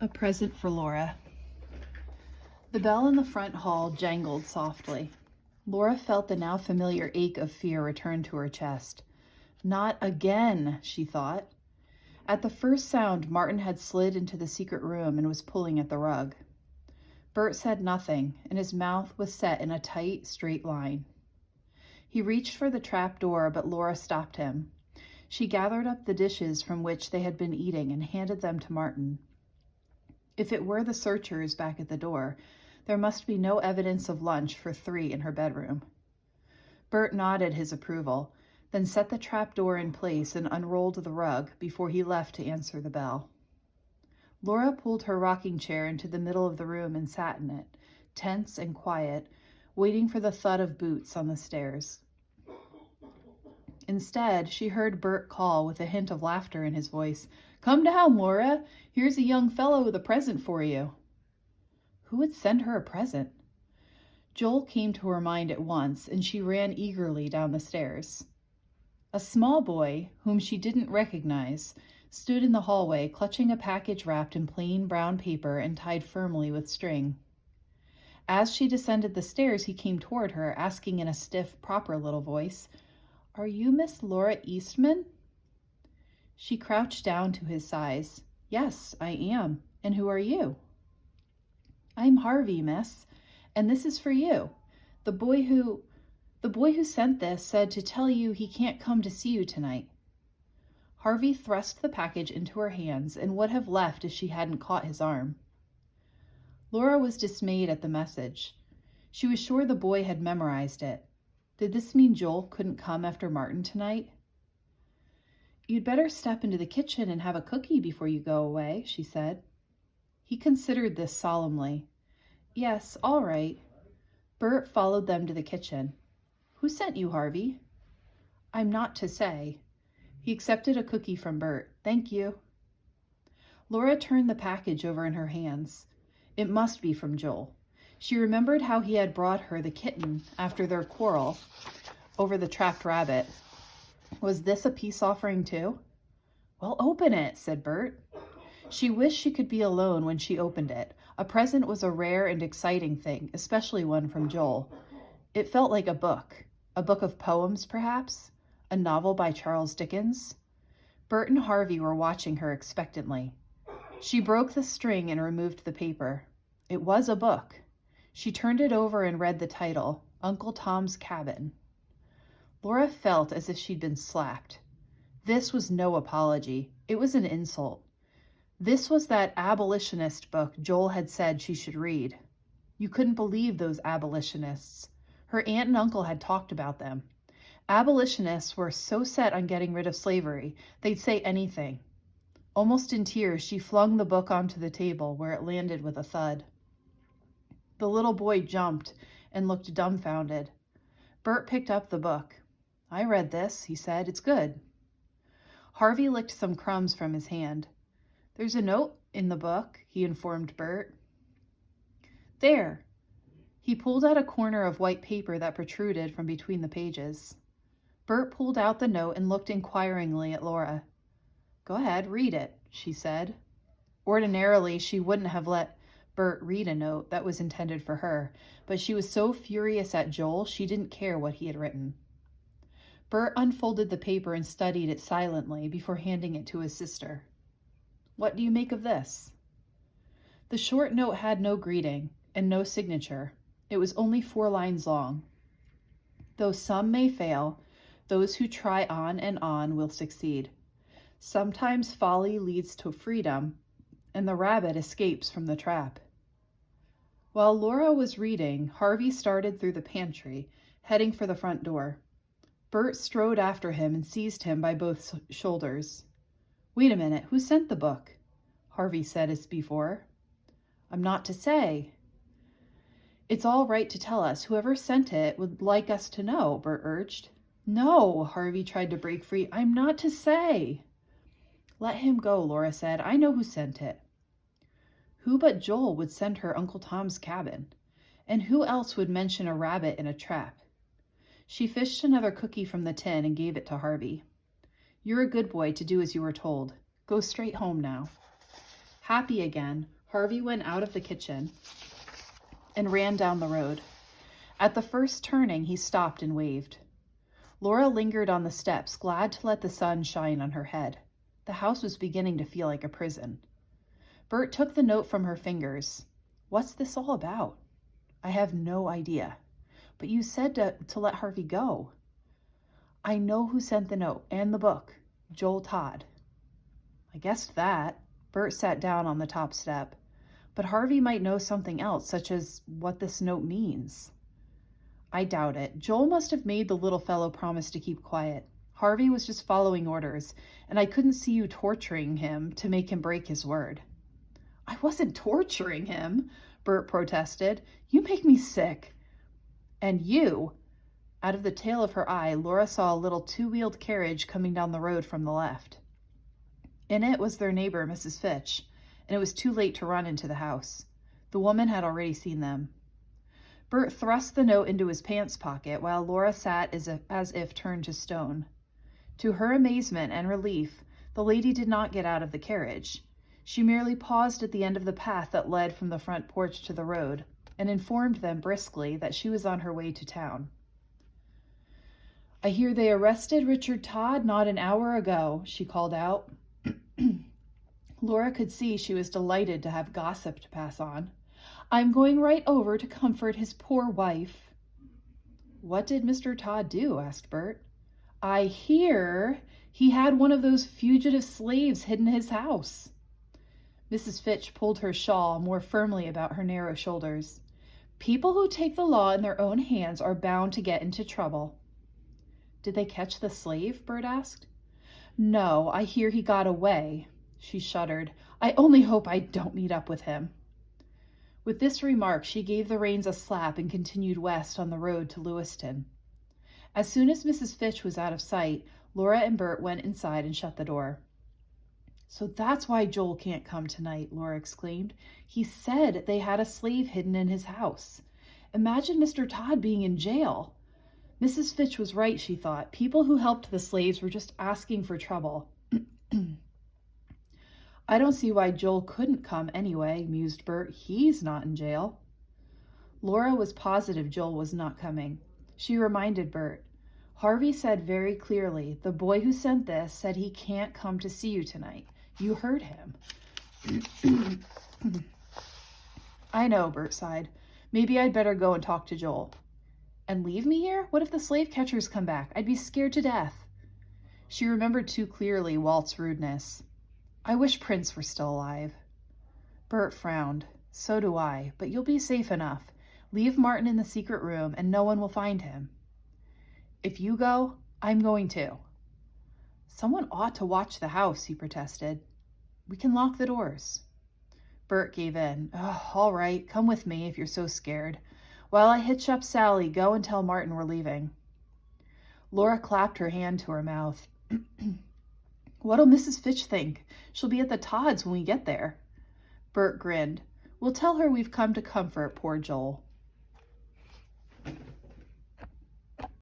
A present for Laura. The bell in the front hall jangled softly. Laura felt the now familiar ache of fear return to her chest. Not again, she thought. At the first sound, Martin had slid into the secret room and was pulling at the rug. Bert said nothing, and his mouth was set in a tight, straight line. He reached for the trap door, but Laura stopped him. She gathered up the dishes from which they had been eating and handed them to Martin. If it were the searchers back at the door, there must be no evidence of lunch for 3 in her bedroom. Bert nodded his approval, then set the trap door in place and unrolled the rug before he left to answer the bell. Laura pulled her rocking chair into the middle of the room and sat in it, tense and quiet, waiting for the thud of boots on the stairs. Instead, she heard Bert call with a hint of laughter in his voice, "Come down, Laura. Here's a young fellow with a present for you." Who would send her a present? Joel came to her mind at once, and she ran eagerly down the stairs. A small boy, whom she didn't recognize, stood in the hallway, clutching a package wrapped in plain brown paper and tied firmly with string. As she descended the stairs, he came toward her, asking in a stiff, proper little voice, "Are you Miss Laura Eastman?" She crouched down to his size. "Yes, I am. And who are you?" "I'm Harvey, miss, and this is for you. The boy who sent this said to tell you he can't come to see you tonight." Harvey thrust the package into her hands and would have left if she hadn't caught his arm. Laura was dismayed at the message. She was sure the boy had memorized it. Did this mean Joel couldn't come after Martin tonight? "You'd better step into the kitchen and have a cookie before you go away," she said. He considered this solemnly. "Yes, all right." Bert followed them to the kitchen. "Who sent you, Harvey?" "I'm not to say." He accepted a cookie from Bert. "Thank you." Laura turned the package over in her hands. It must be from Joel. She remembered how he had brought her the kitten after their quarrel over the trapped rabbit. Was this a peace offering too? "Well, open it," said Bert. She wished she could be alone when she opened it. A present was a rare and exciting thing, especially one from Joel. It felt like a book of poems, perhaps, a novel by Charles Dickens. Bert and Harvey were watching her expectantly. She broke the string and removed the paper. It was a book. She turned it over and read the title, Uncle Tom's Cabin. Laura felt as if she'd been slapped. This was no apology. It was an insult. This was that abolitionist book Joel had said she should read. You couldn't believe those abolitionists. Her aunt and uncle had talked about them. Abolitionists were so set on getting rid of slavery, they'd say anything. Almost in tears, she flung the book onto the table, where it landed with a thud. The little boy jumped and looked dumbfounded. Bert picked up the book. "I read this," he said. "It's good." Harvey licked some crumbs from his hand. "There's a note in the book," he informed Bert. "There." He pulled out a corner of white paper that protruded from between the pages. Bert pulled out the note and looked inquiringly at Laura. "Go ahead, read it," she said. Ordinarily, she wouldn't have let Bert read a note that was intended for her, but she was so furious at Joel she didn't care what he had written. Bert unfolded the paper and studied it silently before handing it to his sister. "What do you make of this?" The short note had no greeting and no signature. It was only 4 lines long. "Though some may fail, those who try on and on will succeed. Sometimes folly leads to freedom, and the rabbit escapes from the trap." While Laura was reading, Harvey started through the pantry, heading for the front door. Bert strode after him and seized him by both shoulders. "Wait a minute, who sent the book?" Harvey said as before. "I'm not to say." "It's all right to tell us. Whoever sent it would like us to know," Bert urged. "No," Harvey tried to break free. "I'm not to say." "Let him go," Laura said. "I know who sent it." Who but Joel would send her Uncle Tom's Cabin? And who else would mention a rabbit in a trap? She fished another cookie from the tin and gave it to Harvey. "You're a good boy to do as you were told. Go straight home now." Happy again, Harvey went out of the kitchen and ran down the road. At the first turning, he stopped and waved. Laura lingered on the steps, glad to let the sun shine on her head. The house was beginning to feel like a prison. Bert took the note from her fingers. What's this all about? I have no idea. But you said to let Harvey go. I know who sent the note and the book. Joel Todd. I guessed that. Bert sat down on the top step. But Harvey might know something else, such as what this note means. I doubt it. Joel must have made the little fellow promise to keep quiet. Harvey was just following orders, and I couldn't see you torturing him to make him break his word. I wasn't torturing him, Bert protested. You make me sick. And you? Out of the tail of her eye, Laura saw a little two-wheeled carriage coming down the road from the left. In it was their neighbor, Mrs. Fitch, and it was too late to run into the house. The woman had already seen them. Bert thrust the note into his pants pocket while Laura sat as if turned to stone. To her amazement and relief, the lady did not get out of the carriage. She merely paused at the end of the path that led from the front porch to the road and informed them briskly that she was on her way to town. I hear they arrested Richard Todd not an hour ago, she called out. Laura could see she was delighted to have gossip to pass on. I'm going right over to comfort his poor wife. What did Mr. Todd do? Asked Bert. I hear he had one of those fugitive slaves hidden in his house. Mrs. Fitch pulled her shawl more firmly about her narrow shoulders. People who take the law in their own hands are bound to get into trouble. Did they catch the slave? Bert asked. No, I hear he got away. She shuddered. I only hope I don't meet up with him. With this remark, she gave the reins a slap and continued west on the road to Lewiston. As soon as Mrs. Fitch was out of sight, Laura and Bert went inside and shut the door. So that's why Joel can't come tonight, Laura exclaimed. He said they had a slave hidden in his house. Imagine Mr. Todd being in jail. Mrs. Fitch was right, she thought. People who helped the slaves were just asking for trouble. I don't see why Joel couldn't come anyway, mused Bert. He's not in jail. Laura was positive Joel was not coming. She reminded Bert. Harvey said very clearly, the boy who sent this said he can't come to see you tonight. You heard him. I know, Bert sighed. Maybe I'd better go and talk to Joel. And leave me here? What if the slave catchers come back? I'd be scared to death. She remembered too clearly Walt's rudeness. I wish Prince were still alive. Bert frowned. So do I, but you'll be safe enough. Leave Martin in the secret room and no one will find him. If you go, I'm going too. Someone ought to watch the house, he protested. We can lock the doors. Bert gave in. Oh, all right, come with me if you're so scared. While I hitch up Sally, go and tell Martin we're leaving. Laura clapped her hand to her mouth. What'll Mrs. Fitch think? She'll be at the Todds when we get there. Bert grinned. We'll tell her we've come to comfort poor Joel.